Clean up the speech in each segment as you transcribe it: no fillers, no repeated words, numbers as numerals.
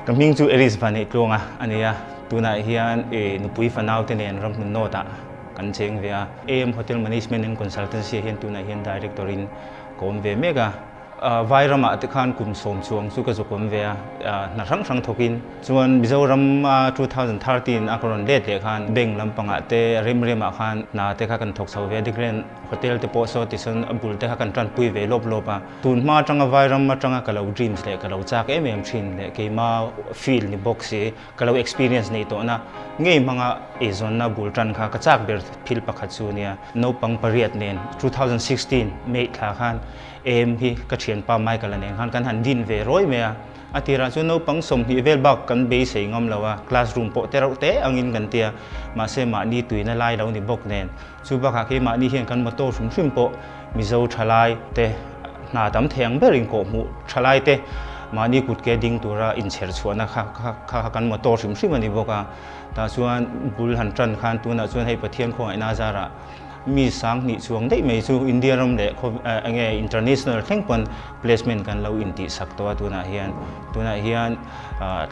กำมิงจูเอริสฟันเอตลงอ่ะอันนี้ตัวไหนเฮียนนุปุยฟันเอาเตเนนรำนุนโนตะกันเชงเวียHotel Management and Consultancy เฮียนตัวไหนเฮียน Directorin กรมเวียเมกะไวรัมอ่ะที่ขันกลุ่มสมช่วงสุกสุกรมเวียนักรังทกินส่วนมิโซรัม2013อักรอนเดทเลยขันเบ่งลำปังอ่ะเตริมอ่ะขันนาเตขักันทกเสาเวียดิเกรนโฮเทลเตโพสต์ที่ส่วนบุลเตขักันตรันปุยเวลบอ่ะตุนมาจังไวรัมมาจังกะเรา dreams เลยกะเราจากชินเลยกี่มา feel นี่ box กะเรา experience นี่ตัวนะงี้มังอ่ะซอนน่ะบุลตรันค่ะกะจากเบิร์ดพิลปักขัดซูเนี่ยโนปังปริยัดเนน2016เมทลาขันที่กระเทียนปาไม้กันแล้วเนี่ยกันหันดินเวร้อยเมียอาทิตย์ละส่วนเราปังสมที่เวลบักกันเบสงอมแล้วว่าคลาสรูมโปเตเราเตะอังอินกันเตียมาเสมาดีตุยนั่นไล่เราในบกเนนสุบักหักมาดีเห็นกันมาโตชุ่มโปมิโซชลายเตะหน้าดำแทงเบริงโกมูชลายเตะมาดีกุดเกดิงตัวเราอินเชอร์ชวนนะคะกันมาโตชุ่มมันในบกแต่ส่วนบุลหันจันขันตัวน่ะส่วนให้ประเทศของไอนาซาระมีสังนิช่วงได้ไม่สู่อินเดียรำเด็กinternational แข่งขัน placement กันเราอินติสักตัวน่ะเฮียน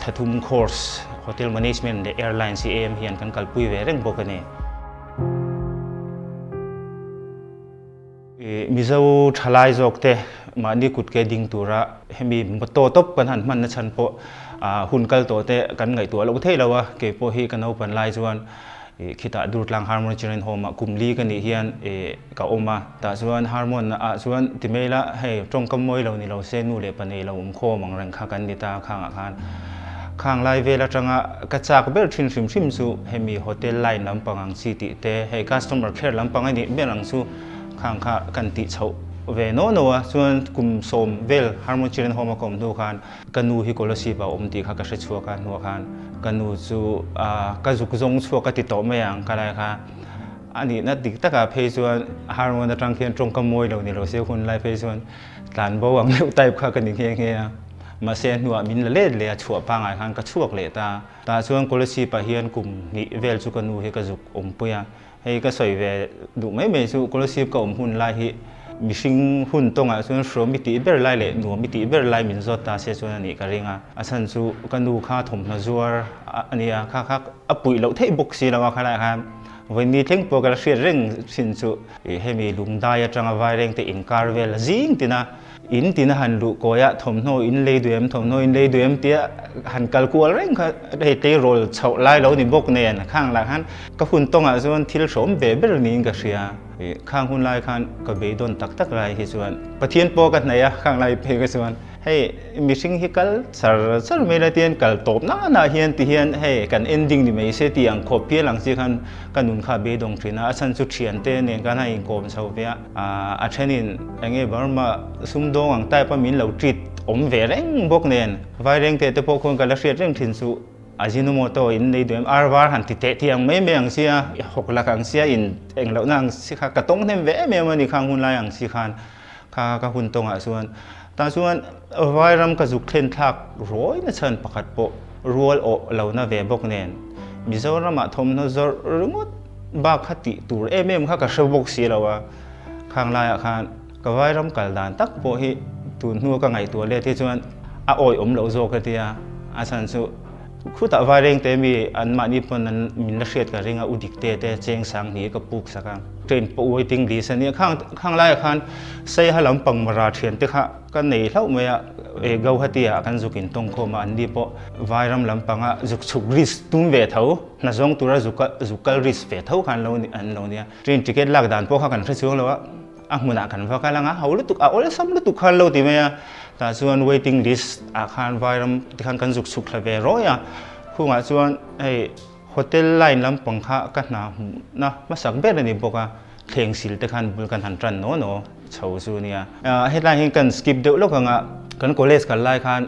ทัตุม course hotel management เด็ก airline CM เฮียนกันกัลปุยเวเร่งบอกกันเนี่ยมิเจ้าทลายจอกเตะมาดีกุดเกดิงตัวระให้มีมาโตตบกันหันมันนะฉันพอหุ่นกัลตัวเตะกันไงตัวเราเท่เราวะเก็บพอให้กันเอาปันลายส่วนคิดดูดลังฮาร์โมนเจริญโฮมกุมลีกันนี่เฮียนกับอมาแต่ส่วนฮาร์โมนส่วนที่ไม่ละให้ตรงกับมวยเรานี่เราเซนูเลยปนเราโคมังรังข้ากันดิตาข้างอาคารข้างไลเวลจังกระจากเบลชิมสูให้มีโฮเทลไลน์ลำปังซิตี้เตให้ customer care ลำปังนี่เบลังสูข้างข้ากันติเฉาเวโนส่วนกลุ่มสมเวลฮาร์โมนเจริญโฮมกรมดูคันกันนูฮิโกลสีบ่าวตีข้ากระชัวกันหัวคันกันนูจูกระจุกจงชัวกติดต่อไม่ยังกันเลยค่ะอันนี้นัดดิตะกับเพย์ส่วนฮาร์โมนจังเขียนตรงกับมวยเราเนี่ยเราเสียคนไล่เพย์ส่วนการบ่าวเลี้ยวไต่ข้ากันอีกเงี้ยมาเสียหัวมินเล่เลยชัวปังไอ้คันกระชัวเลยตาส่วนกลสีปะเฮียนกลุ่มนี่เวลจูกันนูให้กระจุกปุยให้กระสวยเวดูไม่สู้กลสีกับหุ่นไล่มิชิงหุ่นตรงส่วนโฟมิติเบอร์ไลเลยหนูมิติเบอร์ไลมินจดตาเสียส่วนนี้กันเองสันสูกันดูข้าถมนาจัวอันนี้ข้าปุ๋ยเราเทบุกสีเราข้าอะไรครับวันนี้ทิ้งโปรแกรมเสียเร่งสินสูให้มีลุงได้จังหวะเร่งแต่อินคาร์เวลจิงตินะอินตินะหันลูกก็ยะถมโนอินเลยด้วยถมโนอินเลยด้วยเตี้ยหันกัลกัวเร่งค่ะให้เตะโรลเฉาไล่เราในบกเนี่ยข้างหลังหันก็หุ่นตรงส่วนที่เราสมเบอร์นี้ก็เสียข้างหุ่นไล่ข้างก็เบย์โดนตักไล่ที่ส่วนประเทียนโปกันไหนข้างไล่เพก็ส่วนให้มิชิงฮิกัลสารไม่ได้เตียนกัลตบน่าเฮียนที่เฮียนให้กันเอนดิ้งนี่ไม่เสียที่อังคบเพียหลังสิคันกันนุนข้าเบย์ดงทรีนะสันสุดเชียนเตเนี่ยกันให้กบเสาเปียอาเช่นนี้อย่างเงี้ยบางมาซุ่มดงอังใต้ปะมินเราจิตเวรงบกเนียนไวเร่งแต่พวกคนกันละเสียเร่งถิ่นสุอาจิโนโมโตอินในด้วยอาร์วาร์หันติเตที่ยังไม่อังเสียหกหลักอังเสียอินเองเรานั่งสิค่ะกระต้งเทมเวะเมียมันอีกข้างหุ่นลายอังสิคันข้าหุ่นตรงส่วนแต่ส่วนไวรัมกระจุกเทนทักร้อยนะฉันประคัดโปรัวโอเหล่าน่าเวบกเนียนมิจรามาทมน่าจะรึงดบากขติตัวเมข้ากระชบกสีเราข้างลายอาคารกับไวรัมกัลดานตักโปฮิตุนหัวกังไงตัวเลี้ยที่ส่วนโอยเหล่าโจกเตียอาสันสุคู่ต่อไวเร่งเตมีอันมานิปนันมินเชียดกับเรื่องอุดิกเตเตเจงสังนี้กับปุกสักการเทรนปูไวติงดีสันนี้ข้างไล่คันใส่หลังปังมาราเทียนติค่ะกันในเท่าเมื่อเกาหัตยากันจุกินตรงโคมาอันนี้พอไวรัมหลังปังจุกสุกริสตุ้มเวทเท่าน่าจงตัวจุกริสเวทเท่าคันเราเนี่ยเทรนติเกตลักดันพวกเขากันที่ช่วงแล้วว่ามุนักกันฟังกันละเขาลุตุกเอาเลยซ้ำลุตุกคันเราที่เมื่อแต่ส่วน waiting list อาคารไวรัมที่คันกันสุกๆเลยร้อยคู่กับส่วนโฮเทลไลน์ลำปังข้ากันนะมาสักเบ็ดนี่บอกว่าเข่งสิลที่คันบุลกันหันจันโน่ชาวส่วนเนี่ยเหตุไลน์กันสกิปเดือดแล้วกันคอลเลจกันไล่คัน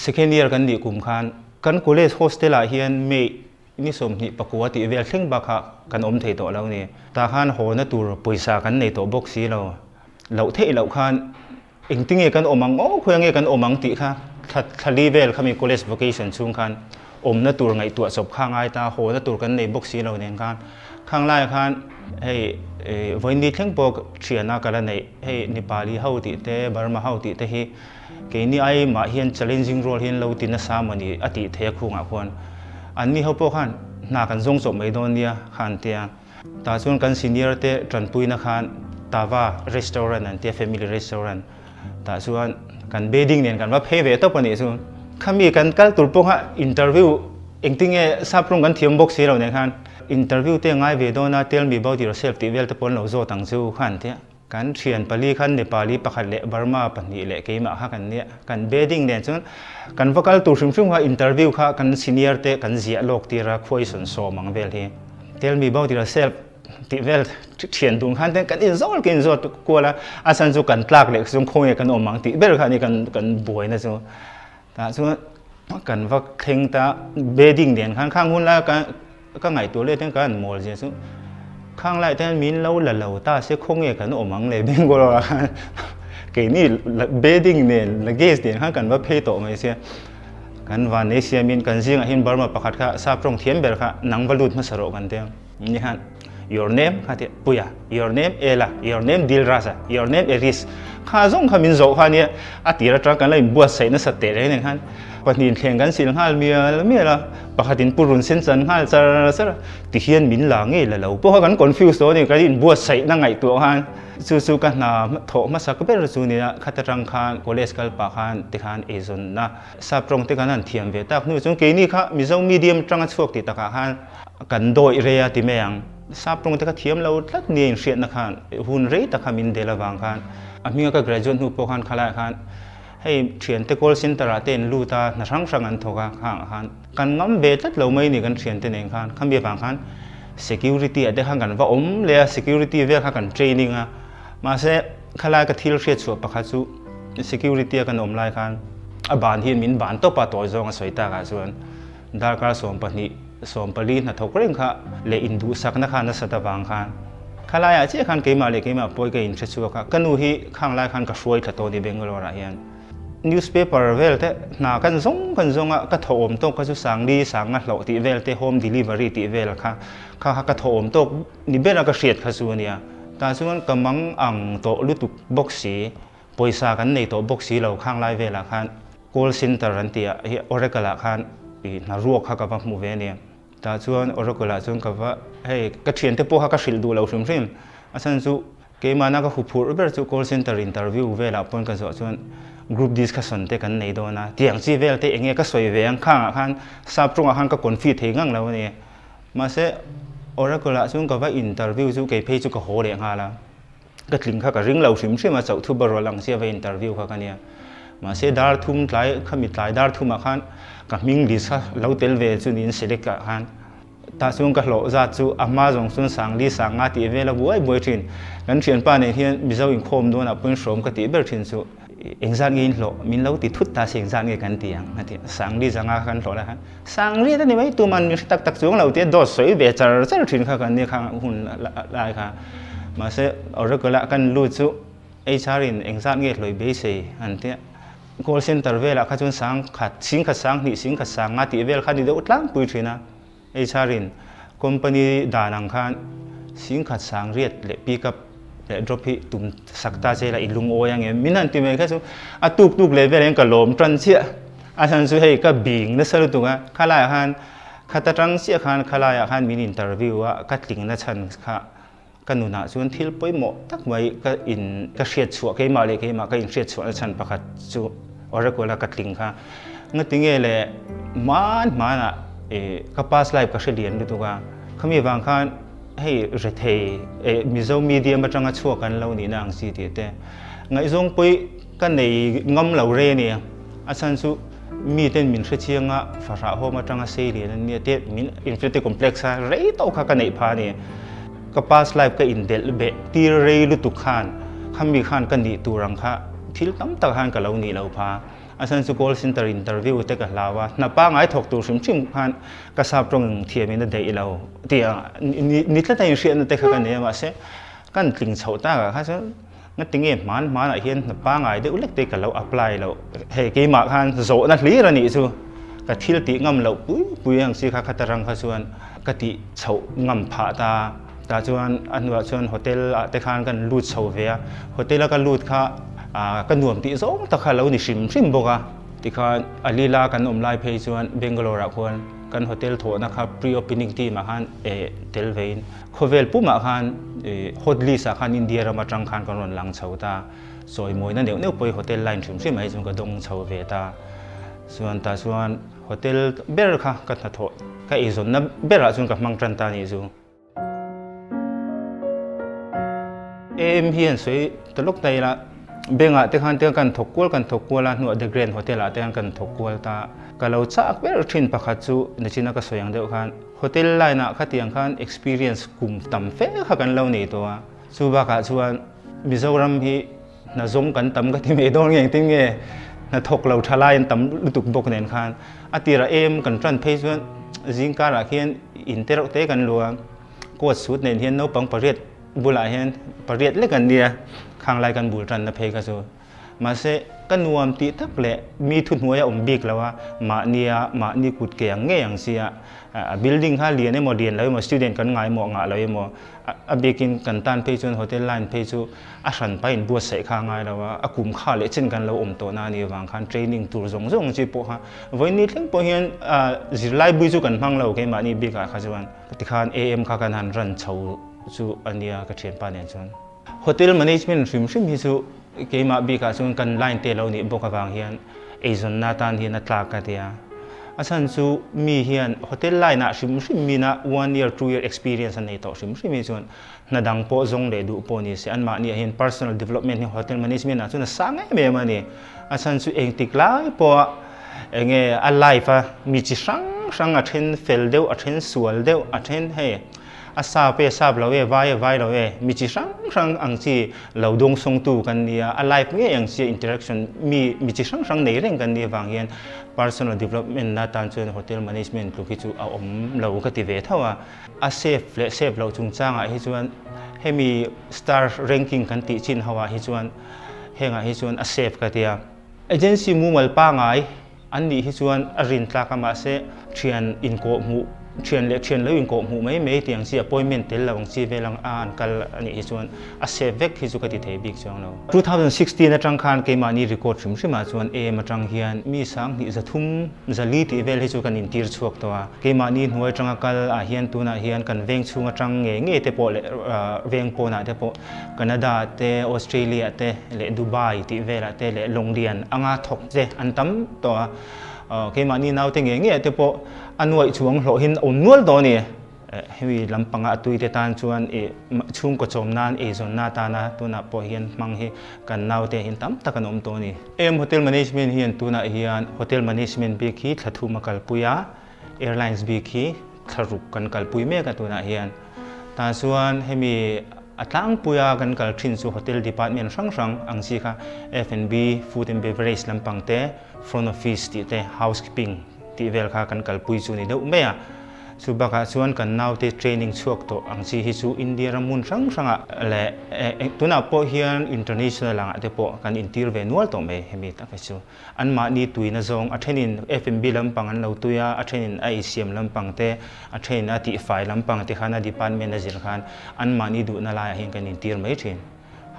second year กันดีกลุ่มกันคอลเลจโฮสเทลเฮียนเมย์นี่สมนิปกติเวลเข่งบักกันอมเทโตแล้วนี่ตาคันโหนตัวปุยสากันในตัวบ็อกซี่เราเทเราคันเองติ้งกันอมังคุยกันอมังติค่ะทะเลเวลเขามี college vocation ช่วงคันนั่นตัวไงตัวศพข้างไอตาโหนั่นตัวกันในบ็อกซี่เราเนี่ยกัน ข้างไล่คันให้วันนี้ทั้งปกเชียร์นักการในให้นิปาลีเขาติเตบาร์มาเขาติเตให้เกี่ยนี่ไอ้มาเห็น challenging role เห็นเราตินสามันนี่อติเทคุงอ่ะคนอันนี้เขาพวกขันนักการส่งสมไม่โดนเนี่ยขันเตียแต่ส่วนการ senior เตจันปุยนักขันตาว่า restaurant นั่นเต family restaurant แต่ส่วนการ bedding เนี่ยกันว่า pay เวทตัวนี้ส่วนข้ามีการกัลตุลพวกฮะ interview เองติงเอทราบตรงกันเทียมบ็อกซี่เราเนี่ยขันinterview เตง่ายเวดนะ tell me about yourself ที่เวลต์ปนเราโจตั้งจู่ขันเทียการเชียนปาลีขันเนปาลีปะขัดเละบาร์มาปนีเละเกี่ยมาฮะกันเนี่ยการ bedding เนี่ยส่วนการว่าการตัวชุ่มๆว่า interview ค่ะการ senior เตกันเสียโลกที่รักคุยส่วนโซมังเวลที่ tell me about yourself ที่เวลเชียนตรงขันเตกันอินโซลกินโซตกัวละอาศัยจู่กันตลากเล็กส่วนคงเนี่ยกันอมังที่เวลค่ะนี่กันบวยนะส่วนแต่ส่วนกันว่าเข่งตา bedding เนี่ยข้างๆหุ่นละกันก็ไงตัวเล็กทั้งกันหมดเลยซึ่งข้างไล่แต่มินเล่าเหล่าตาเสียคงเงกันอมังเลยเบ่งก็แล้วเกี่ยนี่เบดดิ้งเนี่ยละเกสเนี่ยข้างกันว่าเพย์โตไม่เสียกันวันนี้เสียมินกันซิงเห็นบาร์มาประกาศค่ะทราบตรงเทียมเบลค่ะนังวลุดมาสรุปกันเดียวนี่ฮะ your name ค่ะที่ปุยะ your name เอล่ะ your name ดิลราซะ your name เอริสข้าส่งข้ามินโจค่ะเนี่ยอาทิตย์ละกันเลยบัวใส่ในสเตย์เลยเนี่ยค่ะปนินเทียงกันสิลฮัลเมียละปกติปุรุนเซนซันฮัลซะที่เฮียนมินหลังเอละเราพวกกัน confuse ตัวนี้ก็ดินบัวใส่นั่งไงตัวฮันสู้กันนะโถมาสักเป็นรูเนี่ยขัดรังคานโคเลสกัลปาคานติคานเอซอนนะทราบตรงที่กันนั่นเทียมเวตักนู่นจงเกนี่ค่ะมีเจ้ามีเดียมจังสวกติตะกาฮันกันโดยเรียติเมียงทราบตรงที่กันเทียมเราลัดเนียนเสียนะคันหุ่นเรตะคามินเดลวังคันมีก็ graduate นู่นพวกคันขลายคันให้เชียนเตโกลสินตระเตนลูตาหน้าช่างสังอันทว่าข้างคันกันงั้มเบตัดเราไม่นี่กันเชียนเตนเองคันคำเบียบางคัน security อะเด็กกันว่าเลย security เวลากัน training อะมาเสขลายกับทิลเชียชัวปะคัตสุ security กันลายคันบานที่มินบานโตปะตัวจงสวยตากันส่วนดาร์การสมปนิสมปลีนัทกเร่งค่ะเลอินดูสักนักขันสัตว์บางคันขลายอาเจียคันเกี่ยมาเลยเกี่ยมาป่วยกับอินเชียชัวค่ะกันนูฮีข้างลายคันกับช่วยถัดตัวในเบงกอลอะไรยันnewspaper เวลเตนากันซงอ่ะก็โถมตกก็จะสั่งดีสั่งอ่ะเราติเวลเต home delivery ติเวลค่ะก็โถมตกนี่เบลก็เสียดข้าส่วนเนี่ยแต่ส่วนกำมังอ่างโตลุตุบ็อกซี่ปอยสากันในโตบ็อกซี่เราข้างไลเวลค่ะ call center รันเตียโอเรกละค่ะน่ารวกค่ะกับหมู่เวเนี่ยแต่ส่วนโอเรกละส่วนกับว่าเฮ้ยก็เชียนเตพวกก็สิลดูเราชิมอาศัยส่วนเกี่ยมานักขุดพูดเรื่องส่วน call center interview เวลาปนกันส่วนgroup discussion เตกันในโดนะเตียงซีเวลเตเองก็สวยเวียงข้างอ่ะคันทราบตรงอ่ะคันก็คอนฟิวเทงังแล้วเนี่ยมาเสโอระก็ละซึ่งก็ว่าอินเตอร์วิวจู่เกี่ยเพย์จู่ก็โหเรียงหาละก็ถึงข้าก็ริงเราชิมมาจากทุบรอลังเสียไปอินเตอร์วิวข้ากันเนี่ยมาเสดาร์ทุ่มหลายขมิดหลายดาร์ทุ่มอ่ะคันก็มิงลิสเราเตลเวจู่นินเสด็จกันคันแต่ส่วนก็โหลจัดจู่อามาจงส่วนสังลิสังอาทิเวลบัวบัวทินกันเชียนป้าเนี่ยที่มิจฉาอินโคมโดนอ่ะเป็นสมกติเบอร์ทินจู่เอ็งซันกินโหลมินเล่าติดทุตตาเสียงซันกันเตียงนะที่สังลีสังอากันโหลแล้วฮะสังลีแต่นี่ไม่ตัวมันมีตักสูงเราเตี้ยดอสวยเบจาร์จะถึงข้ากันเนี่ยข้างหุ่นลายค่ะมาเสเอาเรื่องละกันรู้จู่ไอ้ชารินเอ็งซันกินลอยเบสอันเตี้ย call center เวลาข้าจนสังขัดสิงขัดสังนี่สิงขัดสังอาทิเวลข้าดีเดือดร้อนปุยทีนะไอ้ชารินคอมพานีดานังคันสิงขัดสังเรียดเละปีกับdrop hi tum sakta che la ilung o yang minan ti me ka su atuk level yang ka lom tran sia asan su hei ka bing na salu tunga khala han khata tang sia khan khala ya khan min interview wa ka tling na chan kha kanuna chuan thil poi mo tak mai ka in ka hriat chhuwa ke ma le ke ma ka in hriat chhuwa chan pakhat chu orakola ka tling kha ngatinge le mana ka past life ka hrian du tunga khami wang khanให้เรทมีเจ้ามีเดียมาจังชั่วกันเรานี่นางสีเดียแต่ไงทรงปุยกันในงอมเหล่าเรเนี่ยอาจารย์สุมีเต้นมินเชียงอ่ะฝาโฮมาจังเสียเรียนเนี่ยเต้มินอินฟินิตี้คอมเพล็กซ์เรย์โตข้ากันในพาเนี่ยก็พาสไลฟ์ก็อินเดลเบะตีเรย์ลุตุขานคำมีขานกันดีตัวรังค่ะที่ตั้มตะขานกับเรานี่เราพาอาจารย์สุโกลสินเตอร์อินเตอร์วิวเตกับลาวะนับป้าไงถกตัวชิมขานกระซับตรงเทียมินเดย์เราเตียนิดละแต่ยังเชียนเตกันเนี่ยมาเสกันติงเฉาตากะค่ะซึ่งงั้นติงเงี้ยมันอะไรเห็นนับป้าไงเดี๋ยวเล็กเตกับเราอัพไลน์เราเฮ้ยกี่มาขานโจนัดลีระนี่ซู กะทิลติงำเหล่าปุยอังสีข้าคัตรังข้าส่วนกะติเฉางำผาตาส่วนอันว่าส่วนโฮเทลแต่ขานกันลูดเฉาเวียโฮเทลกันลูดข้ากันหน่วมติสองตะข้าเรานี่ชิมบกะที่ข้าอลีลากันไลเพย์ส่วนเบงกอลอร์คนกันโฮเทลโถนะครับพรีโอเพนนิ่งที่มาขันเทลเวนโคเวลปุ๊มาขันโฮเทลสาขันอินเดียเรามาจังขันกันวันหลังเฉาตาสวยมวยนั่นเดี๋ยวเนี่ยไปโฮเทลไลน์ชิมให้ส่วนกระดงเฉาเวตาส่วนโฮเทลเบลค่ะกันทัดโถก็อีส่วนนั้นเบลส่วนกับมังจันตานี่ส่วนเฮียนสวยตลกใจละเบงแต่ขันเตียงกันถกกัวละหนูเดอะเกรนด์โฮเทลเตียงกันถกกัวตาก็เราจะเบลชินปะขัดจูในชินักสวยอย่างเดียวกันโฮเทลไลน์น่ะขัดเตียงกัน experience กุมตั้มเฟ้ขัดกันเล่าในตัวส่วนบางส่วนมิโซรัมที่น่าจงกันตั้มก็ที่ไม่โดนอย่างที่เงี้ยน่าถกเราทลายตั้มลุตุกบกเนินขันอาทิระกันทรันเพย์ส่วนจิงการะเขียนอินเตอร์เตกันลัวกวดสุดเนินเฮียนโนปังปริยบุลาเฮียนปริยเล็กกันเดียข้างไล่กันบุลรันนะเพย์ก็ส่วนมาเสกันนวมตีทักเละมีทุนหัวอมบิกแล้วว่ามานี่กุดเกียงเงี้ยอย่างเสียbuilding ข้าเรียนเนี่ยโมเดลแล้วมา student กันง่ายหมอง่ายเลยโมบิกินกันตันเพย์จูนโฮเทลไลน์เพย์จูอาชันไปอินบัวใส่ข้างง่ายแล้วว่ากุมข้าเละเช่นกันเราอมตัวนานี่วางคัน training ตัวจงจีปะฮะวันนี้ทั้งพอเห็นจิไลบุยจูกันพังเราแค่มานี่บิกข้าจวนที่ข้าน AM ข้ากันหันรันเช่าจูอันนี้ก็เชียนปานเนี่ยจวนโฮเทล management ริมฮิจูเกี่ยมาบิกส่วนกันไลน์เตลเรานี่บอกกับางเฮียนเอซอนนาตันเฮียนนัดลากกันเดียอาศัยจูมีเฮียนโฮเทลไลน์น่ะชิมมีนะ 1 year 2 year experience ในต่อชิมมีส่วนนัดดังโปจงเลยดูโปนี่เสียอันมาเนี่ยเห็น personal development ในโฮเทล management น่ะส่วนสังเกตเมื่อนี่อาศัยจูเองติดไล่โปเงี้ยอะไรฟ้ามีจิสังอัดเห็นเฟลเดียวอัดเห็นสวลเดียวอัดเห็นเฮอาซาเปซาบเราไว้เรามีจิสังอังซีเราดงทรงตูกันเนี่ยอะไรพวกนี้อย่างเสีย interaction มีจิสังในเรื่องกันเนี่ยบางอย่าง personal development น่าตามส่วน hotel management ลูกที่จูเอาเราก็ติเวทว่าอาเซฟเราจุงจ้างให้ส่วนให้มี star ranking กันติชินหัวให้ส่วนให้ส่วนอาเซฟกันเดีย agency มูมัลป้าไงอันนี้ให้ส่วนอรินทากามาเซเชียนอินโกมูเชียนแล้วอินโกมูไม่เตียงเสีย appointment เตลเราของซีเวลังอ่านกันอันนี้ส่วนอาเซฟเวกที่สุดก็ติดเทบิกช่วงเรา2016นะจังคานเกมานี่ record ชิมาส่วนมาจังเฮียนมีสังที่จะทุ่มจะลีที่เวลที่สุดกันอินทีร์ช่วงตัวเกมานี่หัวจังกัลเฮียนตัวน่ะเฮียนกันเวงช่วงจังเงี้ยเตปอเวงปอน่ะเตปอแคนาดาเตออสเตรเลียเตเลดูไบที่เวลเตเลลงเรียนอ่างทอกเจอันตั้มตัวเกมานี่น่าเตงเงี้ยเตปออันวัยช่วงโหหินอุ่นนวลตัวนี้เฮ้ยลำพังตุยเตตันชวนช่วงก็จมนานจนนาตานะตัวน่ะพอเห็นมังเฮกันน่าเตหินตั้มตะกันตัวนี้โฮเทลแมเนจเมนต์เฮียนตัวน่ะเฮียนโฮเทลแมเนจเมนต์บีคีทัดทุมากัลปุยาแอร์ไลน์บีคีทรุกกันกัลปุยเมกันตัวน่ะเฮียนตาส่วนให้มีอัตลังปุยากันกัลทินสู่โฮเทลดีพาร์ตเมนต์ช่างอังสีค่ะ F&B Food and Beverage ลำพังเต Front Office ที่เต Housekeepingที่เวลากันกัลปุยจูนี่เดี๋ยวไม่อะสุบกะส่วนกันน่าที่เทรนนิ่งช่วงโตอังซีฮิซูอินเดียรามุนช่างอ่ะและตัวน่ะพอเฮียนอินเตอร์เนชั่นแนลอ่ะเดี๋ยวพอกันอินทิร์เวนัวตัวไม่เห็นมีตั้งแต่ชูอันมานี่ตุยน่ะจงอัทเทนิน F&B ลำพังอันเราตุยอัทเทนินICM ลำพังเตอัทเทนินที่ไฟลำพังที่ข้าน่ะดีพาร์ตเมนต์จิรขันอันมานี่ดูน่าลายเห็นกันอินทิร์ไม่เช่น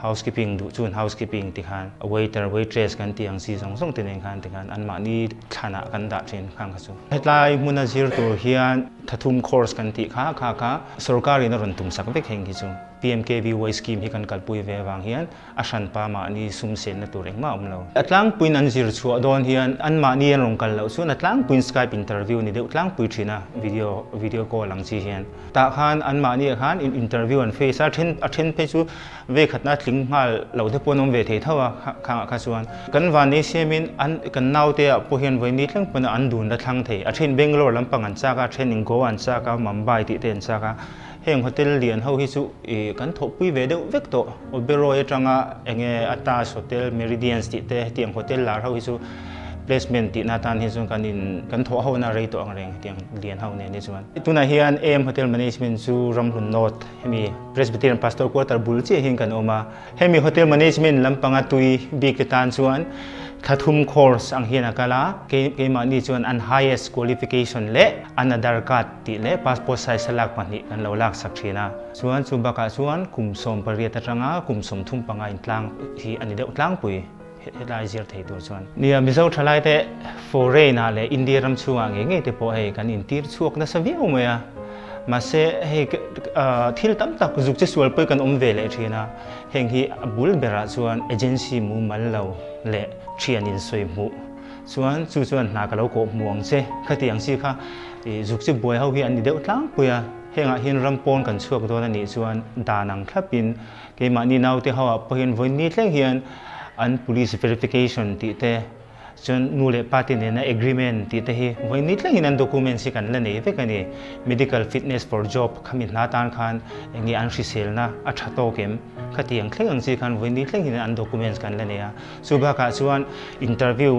housekeeping ดูจูน housekeeping ที่ขัน waiter waitress กันที่อังซีส่งที่นี่ขันที่ขันอันมานี่ขณะกันดัดเช่นข้างกันชูเหตุไลมุนจิรตัวเฮียนทัทุม course กันที่ข้าสุรการินรันตุมสักเวกเฮงที่ชู PMKVY scheme ที่กันกัลปุยเววางเฮียนอาชันปามานี่ซุ่มเซนในตัวเองมาเราอัตลังปุยนันจิรชัวโดนเฮียนอันมานี่ลงกันแล้วส่วนอัตลังปุย Skype interview นี่เดี๋ยวอัตลังปุยทีนะวิดีโอคอลหลังจีเฮียนแต่ขันอันมานี่ขัน interview อันเฟซอัทเทนเพจูเวขัดนัดลิงมาเราได้ปนองเวทีเท่าข้างข้าส่วนกันวันนี้เชื่อมินอันกันน่าเตะพอเห็นวันนี้ทั้งปนอันดูนัดทั้งเทอัทเทนเบงโลลำปังอันซากาอัทเทนอิงโกอันซากามัมไบติเตนซากาเฮงโฮเทลเลียนเขาฮิสุกันทบปุยเวเดเวกโตโอเบโรเอจังอ่ะเองอัตตาโฮเทลเมริเดียนสติเตเตียงโฮเทลลาเขาฮิสุ placement ตินาทานฮิสุกันทบเขานาเรย์ตัวอังเรงเตียงเลียนเขาเนี่ยนี่ส่วนตัวนั้นเฮียนโฮเทลแมเนจเมนต์สู่รำหุ่นโนดให้มี Presbyterian Pastor Quarter บุลเจหินกันออกมาให้มีโฮเทลแมเนจเมนต์ลำพังตุยบีกตันส่วน thathum course ang hian akala ke mani chuan an highest qualification le an Aadhaar card ti le passport size lak pani kan lo lak sak thina chuan chu baka chuan kumsom pariat atanga kumsom thum panga in tlang hi ani deuh tlang pui helai zir thei tur chuan nia mizo thalai te foreign ha le India ram chuang nge te po hei kan in tir chuak na saviu maya mà sẽ hay thil tam tak dục che sual poi kan ve le thina heng hi bul bera chuan agency mu mal lo le thian in soi mu chuan na ka lo ko muang che khati ang si kha dục che boi ho hi an ni deuh tlang puya henga hin rampon kan chuak do na ni chuan danang thlapin ke ma ni nau te hawa pohin voin ni thleng hian an police verification ti te chuan nule party ne na agreement ti te hi voi ni tlang in an document si kan la nei ve kani medical fitness for job khamin na tan khan engi an risel na a thato kem khati ang thleng ang si khan voi ni tlang in an documents kan la nei a suba ka chuan interview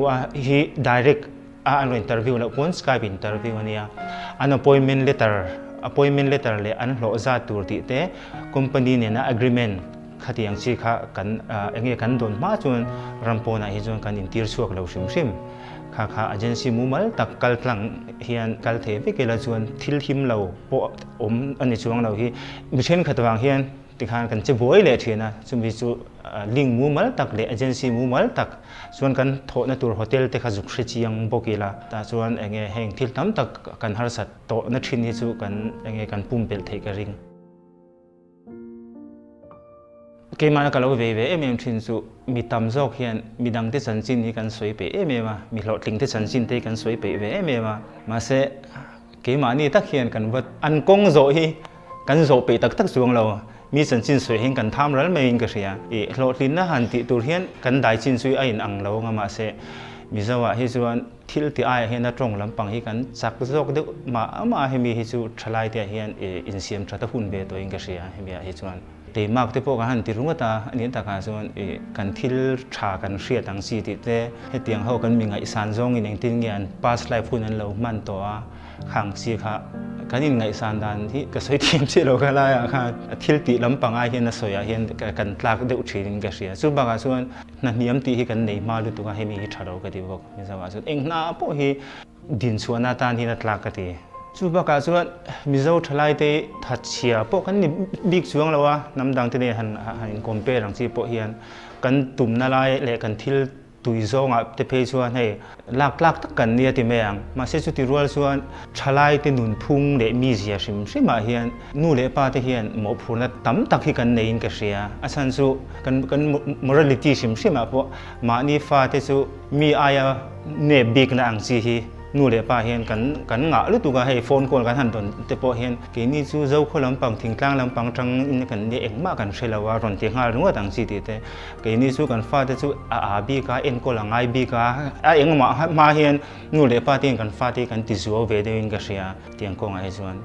hi direct an interview la phone Skype interview ania an appointment letter le an hlo za tur ti te company ne na agreement khati ang si kha kan enge kan don ma chuan rampona hi chuan kan in tir chuak lo hrim kha agency mu mal tak kal tlang hian kal the ve kela chuan thil him lo po ani chuang lo hi mi then khatwang hian tikhan kan che boi le thina chumi chu link mu mal tak le agency mu mal tak chuan kan tho na tur hotel te kha juk hre chiang bokila ta chuan enge heng thil tam tak kan har sat to na thin hi chu kan enge kan pumpel thei ka ring ke mana kalau ve thin chu mi tam jok hian mi dang te chan chin hi kan soi pe ma mi hlo tling te chan chin te kan soi pe ve ma se ke mani tak hian kan wat an kong zo hi kan zo pe tak chuang lo mi chan chin soi hin kan tham ral mai in ka ria hlo tlin na han ti tur hian kan dai chin sui a in ang lo nga ma se mi zawa hi chuan thil ti ai hian a tong lampang hi kan chak jok de ma he mi hi chu thalai te hian in siam thata hun be to in ka ria hi chuan te mak te po ka han ti runga ta ani ta ka chuan kan thil tha kan hria tang si ti te he tiang ho kan mi ngai san zong in eng tin ngian past life hun an lo man to a khang si kha kan in ngai san dan hi ka soi thiam che lo ka la ya kha thil ti lampang ai hian na soya hian kan tlak de uthin ka hria chu ba ka chuan na niam ti hi kan nei ma lu tu ka he mi hi tharo ka ti bok mi zawa chu eng na po hi din chuana tan hi na tlak ka ti chu ba ka chuan mizo thalai te that chia po kan ni big chuang lawa namdang te ne han compare ang chi po hian kan tum na lai le kan thil tui zonga te pe chuan hei lak tak kan nia ti meang ma se chu ti rual chuan thalai te nun phung le mi zia hrim a hian nu le pa te hian mo phurna tam tak hi kan nein ka hria asan chu kan morality hrim a po ma ni fa te chu mi aya ne big na ang chi hi nu le pa hian kan nga lu tu ga hei phone call kan han don te po hian ke ni chu zo kho lampang thingtlang lampang tang in kan ne engma kan hrelawa ron te ngal runga tang si ti te ke ni chu kan fa te chu a bi ka en ko langai bi ka a engma ma hian nu le pa tin kan fa te kan ti zuo ve de in ka hria tiang ko nga he chuan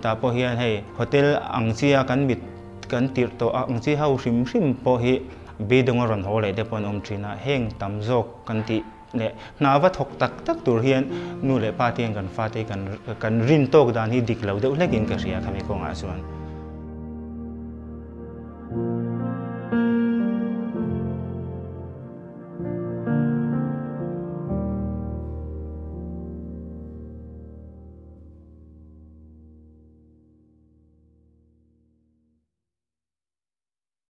ta po hian hei hotel ang chia kan mit kan tir to ang chi hau hrim po hi be dong ron ho le de pon thina heng tam jok kan ti le na va thok tak tur hian nu le pa tiang kan fa te kan rin tok dan hi dik lo deuh lekin ka hria khami ko nga chuan